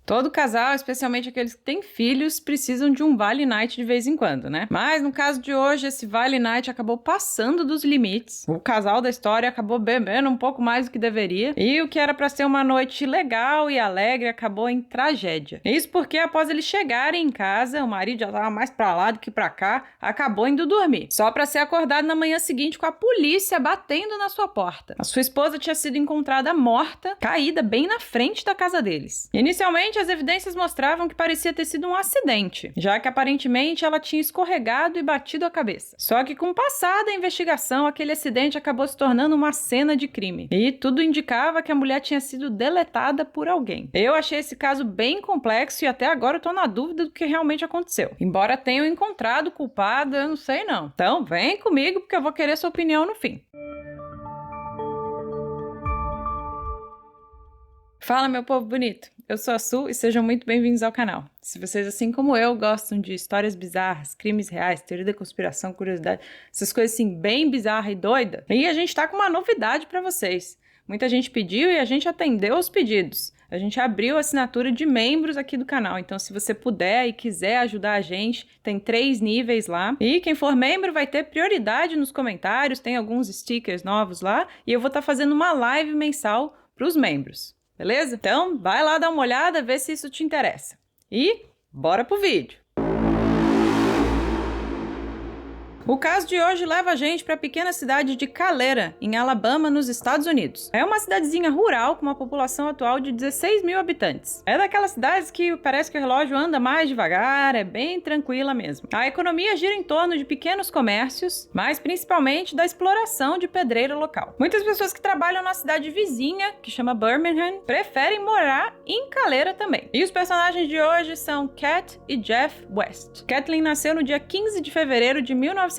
Todo casal, especialmente aqueles que têm filhos, precisam de um Vale Night de vez em quando, né? Mas no caso de hoje, esse Vale Night acabou passando dos limites. O casal da história acabou bebendo um pouco mais do que deveria. E o que era pra ser uma noite legal e alegre acabou em tragédia. Isso porque após eles chegarem em casa, o marido já tava mais pra lá do que pra cá, acabou indo dormir. Só pra ser acordado na manhã seguinte com a polícia batendo na sua porta. A sua esposa tinha sido encontrada morta, caída bem na frente da casa deles. Inicialmente, as evidências mostravam que parecia ter sido um acidente, já que aparentemente ela tinha escorregado e batido a cabeça. Só que com o passar da investigação, aquele acidente acabou se tornando uma cena de crime. E tudo indicava que a mulher tinha sido deletada por alguém. Eu achei esse caso bem complexo e até agora eu tô na dúvida do que realmente aconteceu. Embora tenham encontrado o culpado, eu não sei não. Então vem comigo porque eu vou querer sua opinião no fim. Fala, meu povo bonito! Eu sou a Su e sejam muito bem-vindos ao canal. Se vocês, assim como eu, gostam de histórias bizarras, crimes reais, teoria da conspiração, curiosidade, essas coisas assim bem bizarras e doidas, e a gente tá com uma novidade pra vocês. Muita gente pediu e a gente atendeu os pedidos. A gente abriu a assinatura de membros aqui do canal, então se você puder e quiser ajudar a gente, tem 3 níveis lá. E quem for membro vai ter prioridade nos comentários, tem alguns stickers novos lá, e eu vou estar fazendo uma live mensal pros membros. Beleza? Então, vai lá dar uma olhada, ver se isso te interessa. E bora pro vídeo! O caso de hoje leva a gente para a pequena cidade de Calera, em Alabama, nos Estados Unidos. É uma cidadezinha rural com uma população atual de 16 mil habitantes. É daquelas cidades que parece que o relógio anda mais devagar, é bem tranquila mesmo. A economia gira em torno de pequenos comércios, mas principalmente da exploração de pedreiro local. Muitas pessoas que trabalham na cidade vizinha, que chama Birmingham, preferem morar em Calera também. E os personagens de hoje são Cat e Jeff West. Kathleen nasceu no dia 15 de fevereiro de 1975.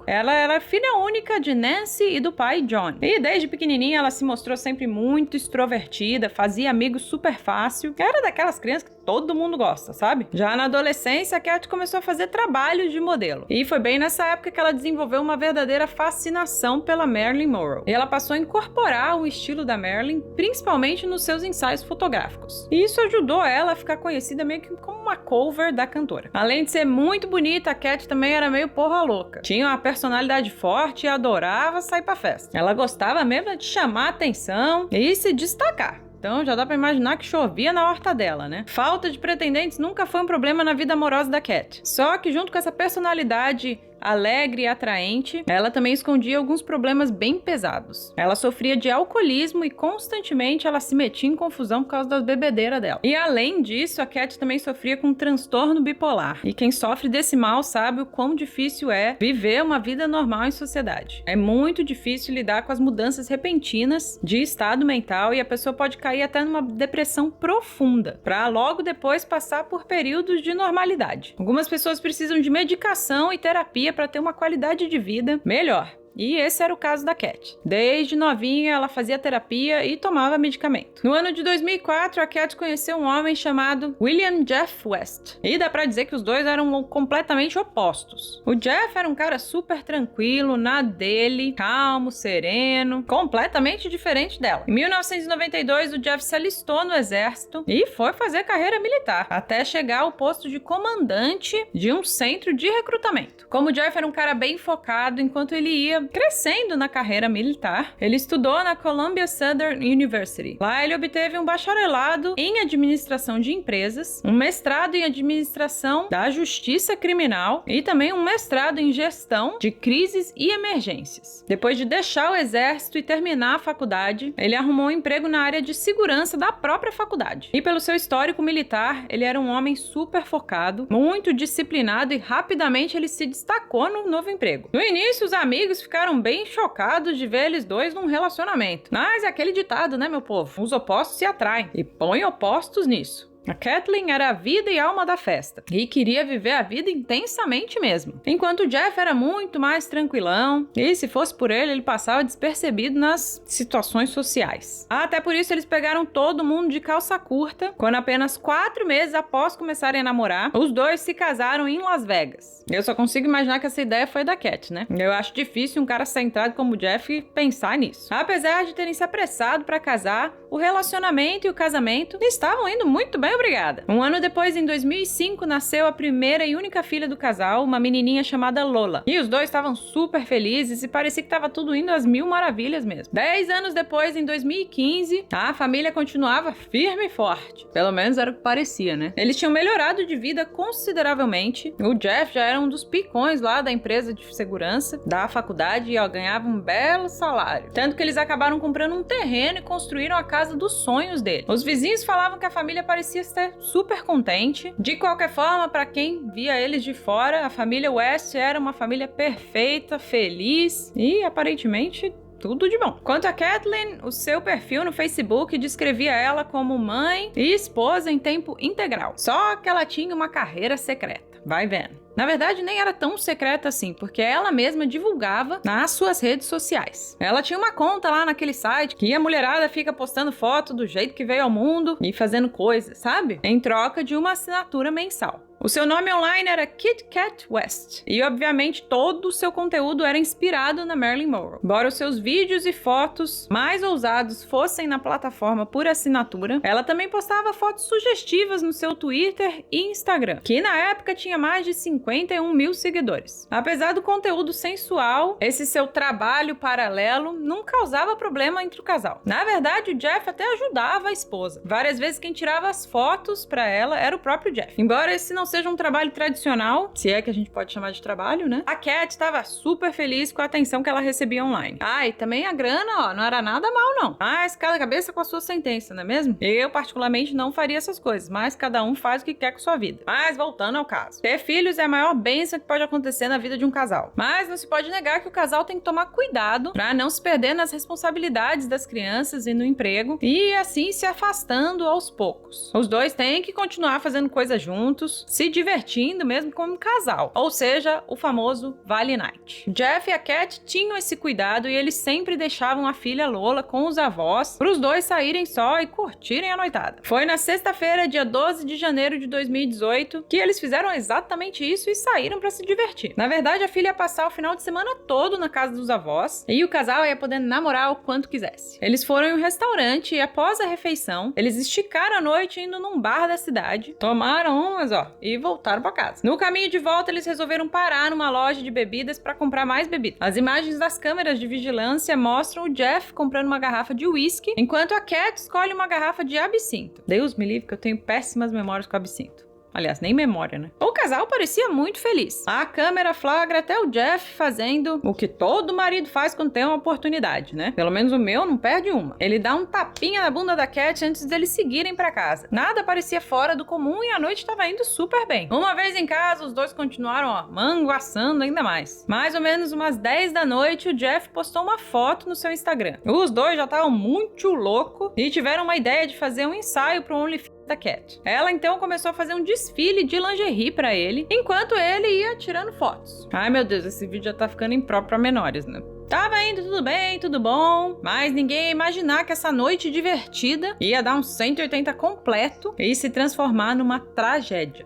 Ela era filha única de Nancy e do pai John. E desde pequenininha ela se mostrou sempre muito extrovertida, fazia amigos super fácil. Era daquelas crianças que todo mundo gosta, sabe? Já na adolescência, a Cat começou a fazer trabalhos de modelo. E foi bem nessa época que ela desenvolveu uma verdadeira fascinação pela Marilyn Monroe. E ela passou a incorporar o estilo da Marilyn, principalmente nos seus ensaios fotográficos. E isso ajudou ela a ficar conhecida meio que como uma cover da cantora. Além de ser muito bonita, a Cat também era meio porra louca. Tinha uma personalidade forte e adorava sair pra festa. Ela gostava mesmo de chamar atenção e se destacar. Então já dá pra imaginar que chovia na horta dela, né? Falta de pretendentes nunca foi um problema na vida amorosa da Cat. Só que junto com essa personalidade alegre e atraente, ela também escondia alguns problemas bem pesados. Ela sofria de alcoolismo e constantemente ela se metia em confusão por causa das bebedeiras dela. E além disso, a Cat também sofria com um transtorno bipolar. E quem sofre desse mal sabe o quão difícil é viver uma vida normal em sociedade. É muito difícil lidar com as mudanças repentinas de estado mental e a pessoa pode cair até numa depressão profunda, para logo depois passar por períodos de normalidade. Algumas pessoas precisam de medicação e terapia para ter uma qualidade de vida melhor. E esse era o caso da Cat. Desde novinha, ela fazia terapia e tomava medicamento. No ano de 2004, a Cat conheceu um homem chamado William Jeff West. E dá pra dizer que os dois eram completamente opostos. O Jeff era um cara super tranquilo, na dele, calmo, sereno, completamente diferente dela. Em 1992, o Jeff se alistou no exército e foi fazer carreira militar, até chegar ao posto de comandante de um centro de recrutamento. Como o Jeff era um cara bem focado, enquanto ele ia crescendo na carreira militar, ele estudou na Columbia Southern University. Lá ele obteve um bacharelado em administração de empresas, um mestrado em administração da justiça criminal e também um mestrado em gestão de crises e emergências. Depois de deixar o exército e terminar a faculdade, ele arrumou um emprego na área de segurança da própria faculdade. E pelo seu histórico militar, ele era um homem super focado, muito disciplinado e rapidamente ele se destacou no novo emprego. No início, os amigos ficaram bem chocados de ver eles dois num relacionamento. Mas é aquele ditado, né, meu povo? Os opostos se atraem e põe opostos nisso. A Kathleen era a vida e alma da festa e queria viver a vida intensamente mesmo, enquanto o Jeff era muito mais tranquilão e, se fosse por ele, ele passava despercebido nas situações sociais. Até por isso eles pegaram todo mundo de calça curta, quando apenas 4 meses após começarem a namorar, os dois se casaram em Las Vegas. Eu só consigo imaginar que essa ideia foi da Cat, né? Eu acho difícil um cara centrado como o Jeff pensar nisso. Apesar de terem se apressado para casar, o relacionamento e o casamento estavam indo muito bem, obrigada. Um ano depois, em 2005, nasceu a primeira e única filha do casal, uma menininha chamada Lola. E os dois estavam super felizes e parecia que estava tudo indo às mil maravilhas mesmo. 10 anos depois, em 2015, a família continuava firme e forte. Pelo menos era o que parecia, né? Eles tinham melhorado de vida consideravelmente. O Jeff já era um dos picões lá da empresa de segurança da faculdade e ganhava um belo salário. Tanto que eles acabaram comprando um terreno e construíram a casa dos sonhos dele. Os vizinhos falavam que a família parecia estar super contente. De qualquer forma, para quem via eles de fora, a família West era uma família perfeita, feliz e aparentemente tudo de bom. Quanto a Kathleen, o seu perfil no Facebook descrevia ela como mãe e esposa em tempo integral. Só que ela tinha uma carreira secreta. Vai vendo. Na verdade, nem era tão secreta assim, porque ela mesma divulgava nas suas redes sociais. Ela tinha uma conta lá naquele site que a mulherada fica postando foto do jeito que veio ao mundo e fazendo coisas, sabe? Em troca de uma assinatura mensal. O seu nome online era Kit Kat West e, obviamente, todo o seu conteúdo era inspirado na Marilyn Monroe. Embora os seus vídeos e fotos mais ousados fossem na plataforma por assinatura, ela também postava fotos sugestivas no seu Twitter e Instagram, que na época tinha mais de 51 mil seguidores. Apesar do conteúdo sensual, esse seu trabalho paralelo não causava problema entre o casal. Na verdade, o Jeff até ajudava a esposa. Várias vezes quem tirava as fotos pra ela era o próprio Jeff. Embora esse não seja um trabalho tradicional, se é que a gente pode chamar de trabalho, né? A Kat estava super feliz com a atenção que ela recebia online. E também a grana, ó, não era nada mal, não. Mas cada cabeça com a sua sentença, não é mesmo? Eu, particularmente, não faria essas coisas, mas cada um faz o que quer com sua vida. Mas, voltando ao caso. Ter filhos é a maior bênção que pode acontecer na vida de um casal. Mas não se pode negar que o casal tem que tomar cuidado para não se perder nas responsabilidades das crianças e no emprego, e assim se afastando aos poucos. Os dois têm que continuar fazendo coisas juntos, se divertindo mesmo como casal, ou seja, o famoso Vale Night. Jeff e a Kat tinham esse cuidado e eles sempre deixavam a filha Lola com os avós para os dois saírem só e curtirem a noitada. Foi na sexta-feira, dia 12 de janeiro de 2018, que eles fizeram exatamente isso e saíram para se divertir. Na verdade, a filha ia passar o final de semana todo na casa dos avós e o casal ia poder namorar o quanto quisesse. Eles foram em um restaurante e após a refeição, eles esticaram a noite indo num bar da cidade, tomaram umas, e voltaram para casa. No caminho de volta, eles resolveram parar numa loja de bebidas para comprar mais bebidas. As imagens das câmeras de vigilância mostram o Jeff comprando uma garrafa de uísque, enquanto a Kat escolhe uma garrafa de absinto. Deus me livre que eu tenho péssimas memórias com absinto. Aliás, nem memória, né? O casal parecia muito feliz. A câmera flagra até o Jeff fazendo o que todo marido faz quando tem uma oportunidade, né? Pelo menos o meu não perde uma. Ele dá um tapinha na bunda da Kat antes deles seguirem pra casa. Nada parecia fora do comum e a noite estava indo super bem. Uma vez em casa, os dois continuaram, manguaçando ainda mais. Mais ou menos umas 10 da noite, o Jeff postou uma foto no seu Instagram. Os dois já estavam muito loucos e tiveram uma ideia de fazer um ensaio pro OnlyFans da Kat. Ela então começou a fazer um desfile de lingerie pra ele, enquanto ele ia tirando fotos. Ai meu Deus, esse vídeo já tá ficando impróprio pra menores, né? Tava indo tudo bem, tudo bom, mas ninguém ia imaginar que essa noite divertida ia dar um 180 completo e se transformar numa tragédia.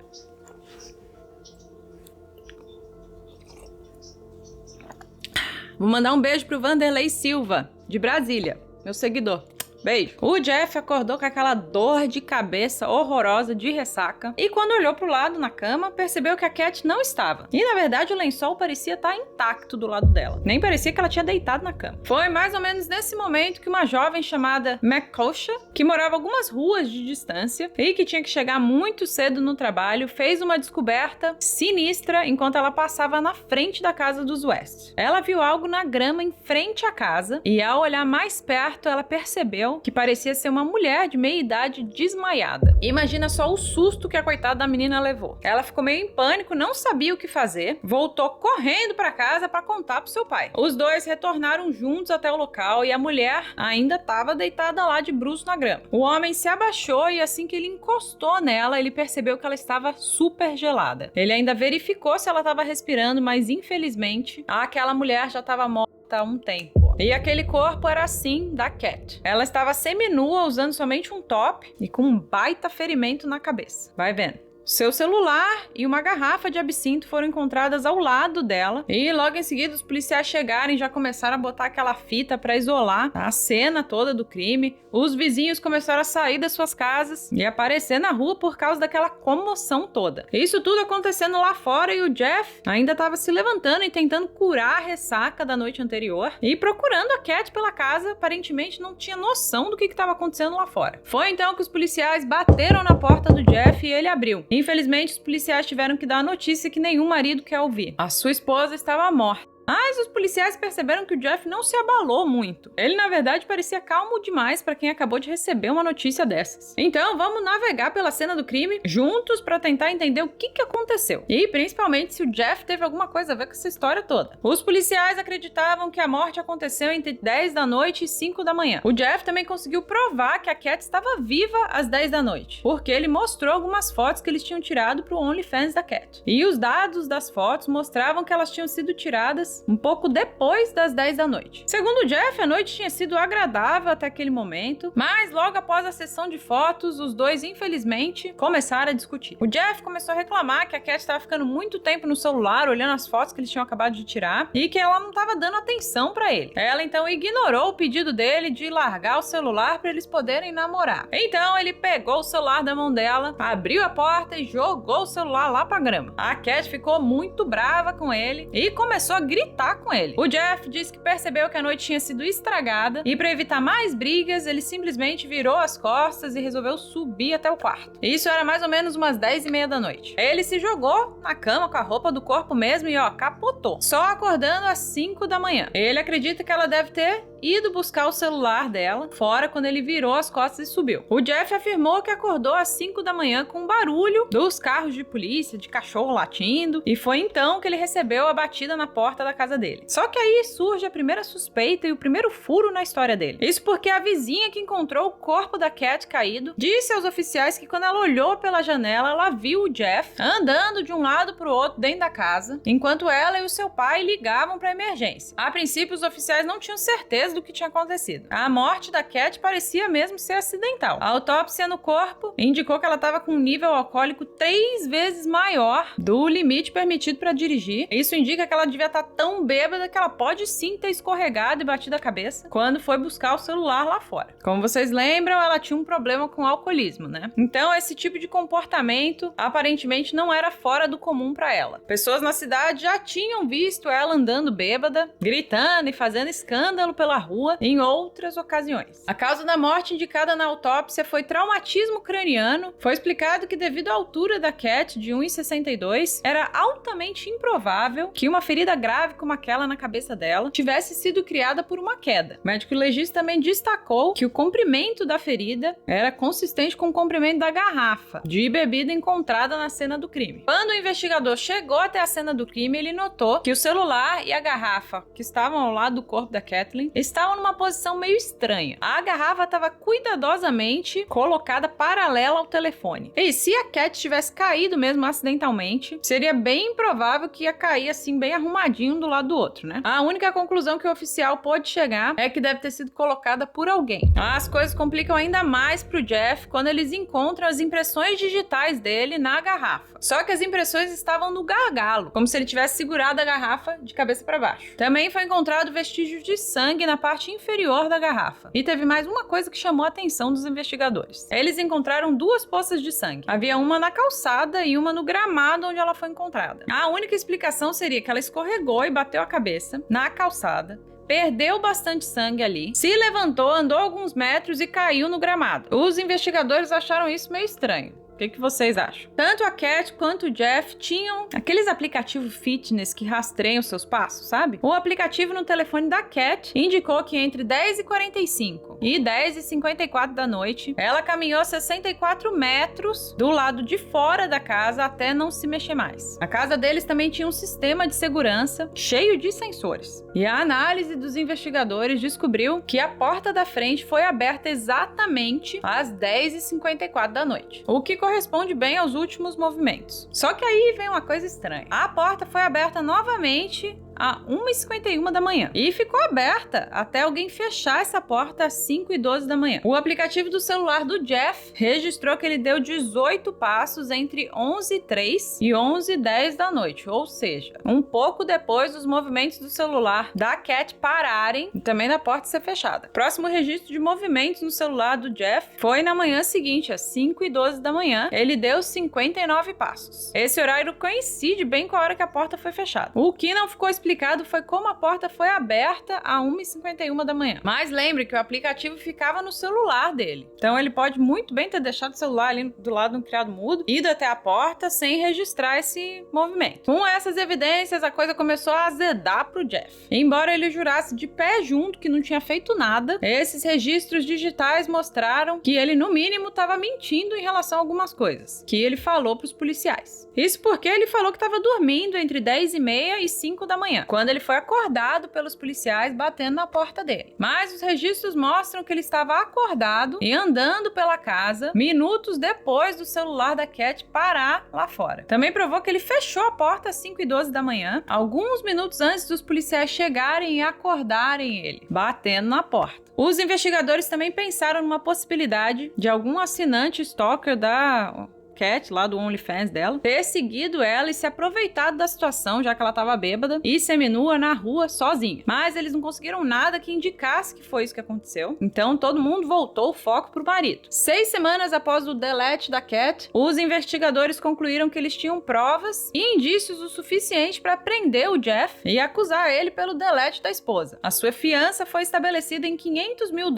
Vou mandar um beijo pro Vanderlei Silva, de Brasília, meu seguidor. Beijo. O Jeff acordou com aquela dor de cabeça horrorosa de ressaca e quando olhou pro lado na cama, percebeu que a Kat não estava. E na verdade o lençol parecia estar intacto do lado dela. Nem parecia que ela tinha deitado na cama. Foi mais ou menos nesse momento que uma jovem chamada McCosha, que morava algumas ruas de distância e que tinha que chegar muito cedo no trabalho, fez uma descoberta sinistra enquanto ela passava na frente da casa dos West. Ela viu algo na grama em frente à casa e ao olhar mais perto ela percebeu que parecia ser uma mulher de meia idade desmaiada. Imagina só o susto que a coitada da menina levou. Ela ficou meio em pânico, não sabia o que fazer, voltou correndo para casa para contar pro seu pai. Os dois retornaram juntos até o local e a mulher ainda estava deitada lá de bruços na grama. O homem se abaixou e assim que ele encostou nela, ele percebeu que ela estava super gelada. Ele ainda verificou se ela estava respirando, mas infelizmente aquela mulher já estava morta há um tempo. E aquele corpo era assim da Kat. Ela estava seminua, usando somente um top e com um baita ferimento na cabeça. Vai vendo. Seu celular e uma garrafa de absinto foram encontradas ao lado dela. E logo em seguida os policiais chegaram e já começaram a botar aquela fita para isolar a cena toda do crime. Os vizinhos começaram a sair das suas casas e aparecer na rua por causa daquela comoção toda. Isso tudo acontecendo lá fora e o Jeff ainda estava se levantando e tentando curar a ressaca da noite anterior e procurando a Cat pela casa. Aparentemente não tinha noção do que estava acontecendo lá fora. Foi então que os policiais bateram na porta do Jeff e ele abriu. Infelizmente, os policiais tiveram que dar a notícia que nenhum marido quer ouvir. A sua esposa estava morta. Mas os policiais perceberam que o Jeff não se abalou muito. Ele, na verdade, parecia calmo demais para quem acabou de receber uma notícia dessas. Então, vamos navegar pela cena do crime juntos para tentar entender o que aconteceu. E, principalmente, se o Jeff teve alguma coisa a ver com essa história toda. Os policiais acreditavam que a morte aconteceu entre 10 da noite e 5 da manhã. O Jeff também conseguiu provar que a Cat estava viva às 10 da noite, porque ele mostrou algumas fotos que eles tinham tirado para o OnlyFans da Cat. E os dados das fotos mostravam que elas tinham sido tiradas um pouco depois das 10 da noite. Segundo o Jeff, a noite tinha sido agradável até aquele momento, mas logo após a sessão de fotos, os dois, infelizmente, começaram a discutir. O Jeff começou a reclamar que a Cat estava ficando muito tempo no celular, olhando as fotos que eles tinham acabado de tirar, e que ela não estava dando atenção para ele. Ela, então, ignorou o pedido dele de largar o celular para eles poderem namorar. Então, ele pegou o celular da mão dela, abriu a porta e jogou o celular lá pra grama. A Cat ficou muito brava com ele e começou a gritar com ele. O Jeff disse que percebeu que a noite tinha sido estragada e para evitar mais brigas, ele simplesmente virou as costas e resolveu subir até o quarto. Isso era mais ou menos umas 10:30 da noite. Ele se jogou na cama com a roupa do corpo mesmo e capotou. Só acordando às 5 da manhã. Ele acredita que ela deve ter ido buscar o celular dela fora quando ele virou as costas e subiu. O Jeff afirmou que acordou às 5 da manhã com o barulho dos carros de polícia, de cachorro latindo, e foi então que ele recebeu a batida na porta da casa dele. Só que aí surge a primeira suspeita e o primeiro furo na história dele. Isso porque a vizinha que encontrou o corpo da Cat caído disse aos oficiais que quando ela olhou pela janela, ela viu o Jeff andando de um lado pro outro dentro da casa, enquanto ela e o seu pai ligavam para emergência. A princípio, os oficiais não tinham certeza do que tinha acontecido. A morte da Cat parecia mesmo ser acidental. A autópsia no corpo indicou que ela estava com um nível alcoólico 3 vezes maior do limite permitido para dirigir. Isso indica que ela devia estar tão bêbada que ela pode sim ter escorregado e batido a cabeça quando foi buscar o celular lá fora. Como vocês lembram, ela tinha um problema com o alcoolismo, né? Então, esse tipo de comportamento aparentemente não era fora do comum para ela. Pessoas na cidade já tinham visto ela andando bêbada, gritando e fazendo escândalo pela rua em outras ocasiões. A causa da morte indicada na autópsia foi traumatismo craniano. Foi explicado que devido à altura da Cat, de 1,62, era altamente improvável que uma ferida grave como aquela na cabeça dela tivesse sido criada por uma queda. O médico legista também destacou que o comprimento da ferida era consistente com o comprimento da garrafa de bebida encontrada na cena do crime. Quando o investigador chegou até a cena do crime, ele notou que o celular e a garrafa que estavam ao lado do corpo da Kathleen estavam numa posição meio estranha. A garrafa estava cuidadosamente colocada paralela ao telefone. E se a Cat tivesse caído mesmo acidentalmente, seria bem improvável que ia cair assim bem arrumadinho um do lado do outro, né? A única conclusão que o oficial pôde chegar é que deve ter sido colocada por alguém. As coisas complicam ainda mais pro Jeff quando eles encontram as impressões digitais dele na garrafa. Só que as impressões estavam no gargalo, como se ele tivesse segurado a garrafa de cabeça para baixo. Também foi encontrado vestígios de sangue na parte inferior da garrafa. E teve mais uma coisa que chamou a atenção dos investigadores. Eles encontraram 2 poças de sangue. Havia uma na calçada e uma no gramado onde ela foi encontrada. A única explicação seria que ela escorregou e bateu a cabeça na calçada, perdeu bastante sangue ali, se levantou, andou alguns metros e caiu no gramado. Os investigadores acharam isso meio estranho. O que vocês acham? Tanto a Cat quanto o Jeff tinham aqueles aplicativos fitness que rastreiam seus passos, sabe? O aplicativo no telefone da Cat indicou que entre 10h45 e 10h54 da noite, ela caminhou 64 metros do lado de fora da casa até não se mexer mais. A casa deles também tinha um sistema de segurança cheio de sensores. E a análise dos investigadores descobriu que a porta da frente foi aberta exatamente às 10h54 da noite. O que corresponde bem aos últimos movimentos. Só que aí vem uma coisa estranha. A porta foi aberta novamente a 1h51 da manhã e ficou aberta até alguém fechar essa porta às 5h12 da manhã. O aplicativo do celular do Jeff registrou que ele deu 18 passos entre 11h03 e 11h10 da noite, ou seja, um pouco depois dos movimentos do celular da Cat pararem e também da porta ser fechada. Próximo registro de movimentos no celular do Jeff foi na manhã seguinte, às 5h12 da manhã. Ele deu 59 passos. Esse horário coincide bem com a hora que a porta foi fechada. O que não ficou explicado foi como a porta foi aberta a 1h51 da manhã. Mas lembre que o aplicativo ficava no celular dele. Então ele pode muito bem ter deixado o celular ali do lado do criado mudo, ido até a porta sem registrar esse movimento. Com essas evidências, a coisa começou a azedar pro Jeff. Embora ele jurasse de pé junto que não tinha feito nada, esses registros digitais mostraram que ele, no mínimo, estava mentindo em relação a algumas coisas que ele falou pros policiais. Isso porque ele falou que estava dormindo entre 10h30 e 5 da manhã, quando ele foi acordado pelos policiais batendo na porta dele. Mas os registros mostram que ele estava acordado e andando pela casa minutos depois do celular da Cat parar lá fora. Também provou que ele fechou a porta às 5h12 da manhã, alguns minutos antes dos policiais chegarem e acordarem ele, batendo na porta. Os investigadores também pensaram numa possibilidade de algum assinante stalker da Cat, lá do OnlyFans dela, ter seguido ela e se aproveitado da situação, já que ela tava bêbada, e seminua na rua sozinha. Mas eles não conseguiram nada que indicasse que foi isso que aconteceu. Então todo mundo voltou o foco pro marido. 6 semanas após o delete da Cat, os investigadores concluíram que eles tinham provas e indícios o suficiente para prender o Jeff e acusar ele pelo delete da esposa. A sua fiança foi estabelecida em $500 mil,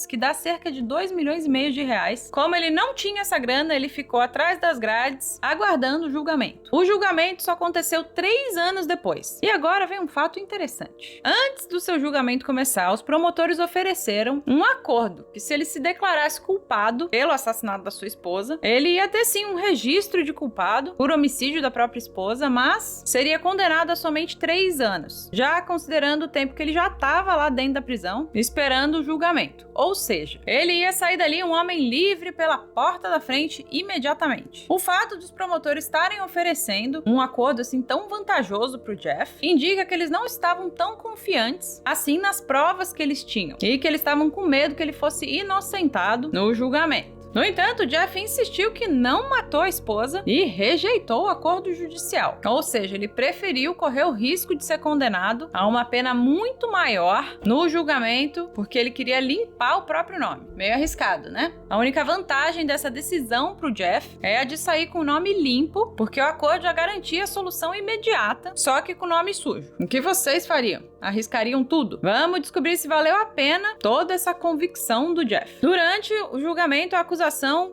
que dá cerca de 2,5 milhões de reais. Como ele não tinha essa grana, ele ficou atrás das grades, aguardando o julgamento. O julgamento só aconteceu 3 anos depois. E agora vem um fato interessante. Antes do seu julgamento começar, os promotores ofereceram um acordo que, se ele se declarasse culpado pelo assassinato da sua esposa, ele ia ter sim um registro de culpado por homicídio da própria esposa, mas seria condenado a somente 3 anos, já considerando o tempo que ele já estava lá dentro da prisão, esperando o julgamento. Ou seja, ele ia sair dali um homem livre pela porta da frente imediatamente. O fato dos promotores estarem oferecendo um acordo assim tão vantajoso pro Jeff indica que eles não estavam tão confiantes assim nas provas que eles tinham e que eles estavam com medo que ele fosse inocentado no julgamento. No entanto, Jeff insistiu que não matou a esposa e rejeitou o acordo judicial. Ou seja, ele preferiu correr o risco de ser condenado a uma pena muito maior no julgamento, porque ele queria limpar o próprio nome. Meio arriscado, né? A única vantagem dessa decisão pro Jeff é a de sair com o nome limpo, porque o acordo já garantia a solução imediata, só que com o nome sujo. O que vocês fariam? Arriscariam tudo? Vamos descobrir se valeu a pena toda essa convicção do Jeff. Durante o julgamento, a acusação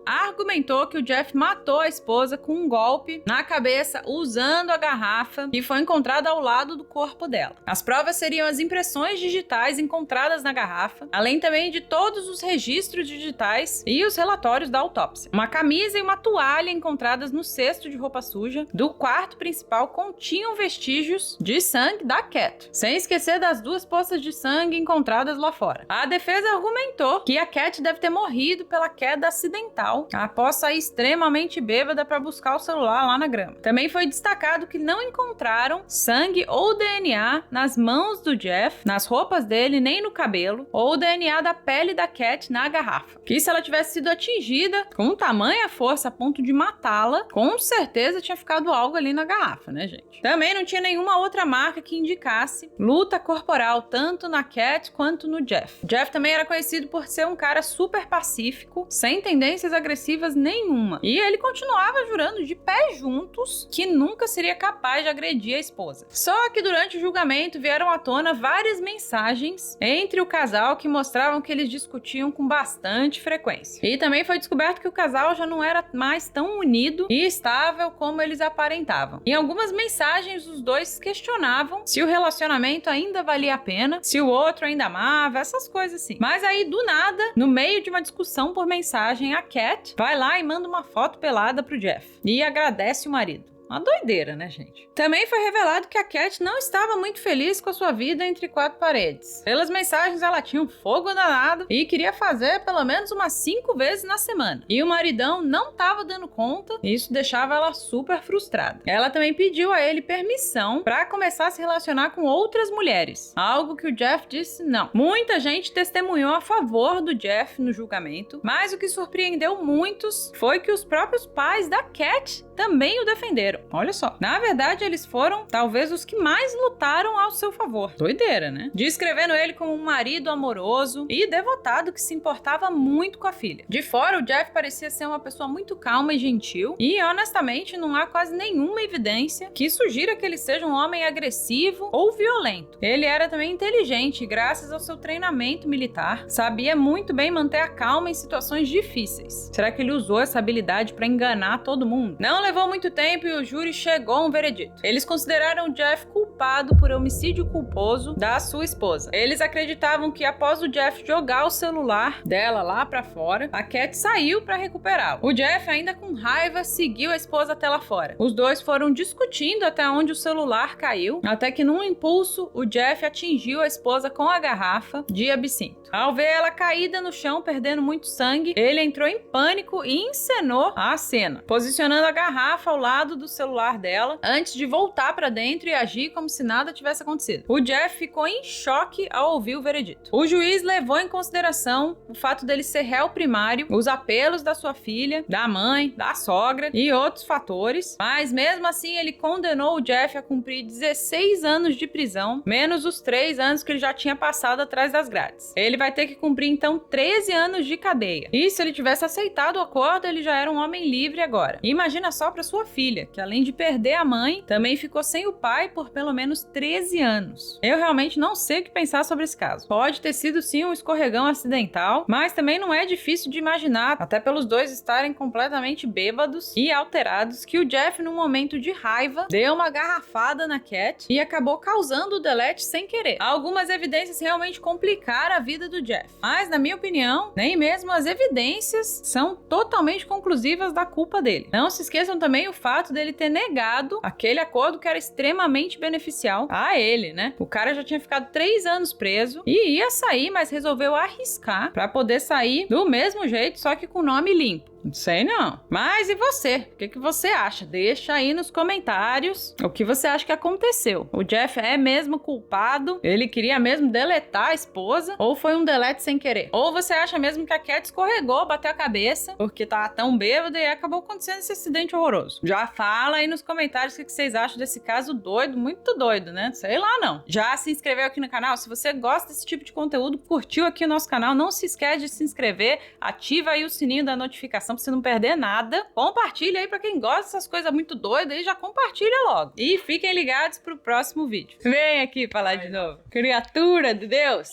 argumentou que o Jeff matou a esposa com um golpe na cabeça usando a garrafa que foi encontrada ao lado do corpo dela. As provas seriam as impressões digitais encontradas na garrafa, além também de todos os registros digitais e os relatórios da autópsia. Uma camisa e uma toalha encontradas no cesto de roupa suja do quarto principal continham vestígios de sangue da Cat, sem esquecer das 2 poças de sangue encontradas lá fora. A defesa argumentou que a Cat deve ter morrido pela queda acidental após sair extremamente bêbada para buscar o celular lá na grama. Também foi destacado que não encontraram sangue ou DNA nas mãos do Jeff, nas roupas dele, nem no cabelo, ou DNA da pele da Cat na garrafa. Que se ela tivesse sido atingida com tamanha força a ponto de matá-la, com certeza tinha ficado algo ali na garrafa, né, gente? Também não tinha nenhuma outra marca que indicasse luta corporal, tanto na Cat quanto no Jeff. Jeff também era conhecido por ser um cara super pacífico, sem tendências agressivas nenhuma. E ele continuava jurando de pé juntos que nunca seria capaz de agredir a esposa. Só que durante o julgamento vieram à tona várias mensagens entre o casal que mostravam que eles discutiam com bastante frequência. E também foi descoberto que o casal já não era mais tão unido e estável como eles aparentavam. Em algumas mensagens, os dois questionavam se o relacionamento ainda valia a pena, se o outro ainda amava, essas coisas assim. Mas aí, do nada, no meio de uma discussão por mensagem, a Cat vai lá e manda uma foto pelada pro Jeff e agradece o marido. Uma doideira, né, gente? Também foi revelado que a Cat não estava muito feliz com a sua vida entre quatro paredes. Pelas mensagens, ela tinha um fogo danado e queria fazer pelo menos umas 5 vezes na semana. E o maridão não estava dando conta, e isso deixava ela super frustrada. Ela também pediu a ele permissão para começar a se relacionar com outras mulheres, algo que o Jeff disse não. Muita gente testemunhou a favor do Jeff no julgamento, mas o que surpreendeu muitos foi que os próprios pais da Cat também o defenderam. Olha só. Na verdade, eles foram talvez os que mais lutaram ao seu favor. Doideira, né? Descrevendo ele como um marido amoroso e devotado que se importava muito com a filha. De fora, o Jeff parecia ser uma pessoa muito calma e gentil e, honestamente, não há quase nenhuma evidência que sugira que ele seja um homem agressivo ou violento. Ele era também inteligente e, graças ao seu treinamento militar, sabia muito bem manter a calma em situações difíceis. Será que ele usou essa habilidade para enganar todo mundo? Não levou muito tempo e o júri chegou a um veredito. Eles consideraram o Jeff culpado por homicídio culposo da sua esposa. Eles acreditavam que após o Jeff jogar o celular dela lá pra fora, a Cat saiu pra recuperá-lo. O Jeff, ainda com raiva, seguiu a esposa até lá fora. Os dois foram discutindo até onde o celular caiu, até que num impulso, o Jeff atingiu a esposa com a garrafa de absinto. Ao ver ela caída no chão, perdendo muito sangue, ele entrou em pânico e encenou a cena, posicionando a garrafa ao lado do celular dela, antes de voltar pra dentro e agir como se nada tivesse acontecido. O Jeff ficou em choque ao ouvir o veredito. O juiz levou em consideração o fato dele ser réu primário, os apelos da sua filha, da mãe, da sogra e outros fatores, mas mesmo assim ele condenou o Jeff a cumprir 16 anos de prisão, menos os 3 anos que ele já tinha passado atrás das grades. Ele vai ter que cumprir então 13 anos de cadeia. E se ele tivesse aceitado o acordo, ele já era um homem livre agora. E imagina só para sua filha, que além de perder a mãe, também ficou sem o pai por pelo menos 13 anos. Eu realmente não sei o que pensar sobre esse caso. Pode ter sido sim um escorregão acidental, mas também não é difícil de imaginar, até pelos dois estarem completamente bêbados e alterados, que o Jeff, num momento de raiva, deu uma garrafada na Cat e acabou causando o delete sem querer. Algumas evidências realmente complicaram a vida do Jeff, mas na minha opinião, nem mesmo as evidências são totalmente conclusivas da culpa dele. Não se esqueçam também o fato dele ter negado aquele acordo que era extremamente beneficial a ele, né? O cara já tinha ficado 3 anos preso e ia sair, mas resolveu arriscar pra poder sair do mesmo jeito, só que com nome limpo. Não sei não. Mas e você? O que você acha? Deixa aí nos comentários o que você acha que aconteceu. O Jeff é mesmo culpado? Ele queria mesmo deletar a esposa? Ou foi um delete sem querer? Ou você acha mesmo que a Cat escorregou, bateu a cabeça porque tava tão bêbada e acabou acontecendo esse acidente horroroso? Já fala aí nos comentários o que vocês acham desse caso doido, muito doido, né? Sei lá não. Já se inscreveu aqui no canal? Se você gosta desse tipo de conteúdo, curtiu aqui o nosso canal, não se esquece de se inscrever, ativa aí o sininho da notificação pra você não perder nada. Compartilha aí pra quem gosta dessas coisas muito doidas aí, já compartilha logo. E fiquem ligados pro próximo vídeo. Vem aqui falar de novo. Criatura de Deus!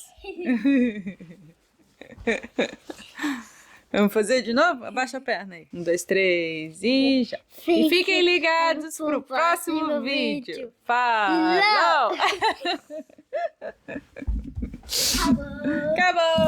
Vamos fazer de novo? Abaixa a perna aí. 1, 2, 3 e já. E fiquem ligados pro próximo vídeo. Falou! Acabou!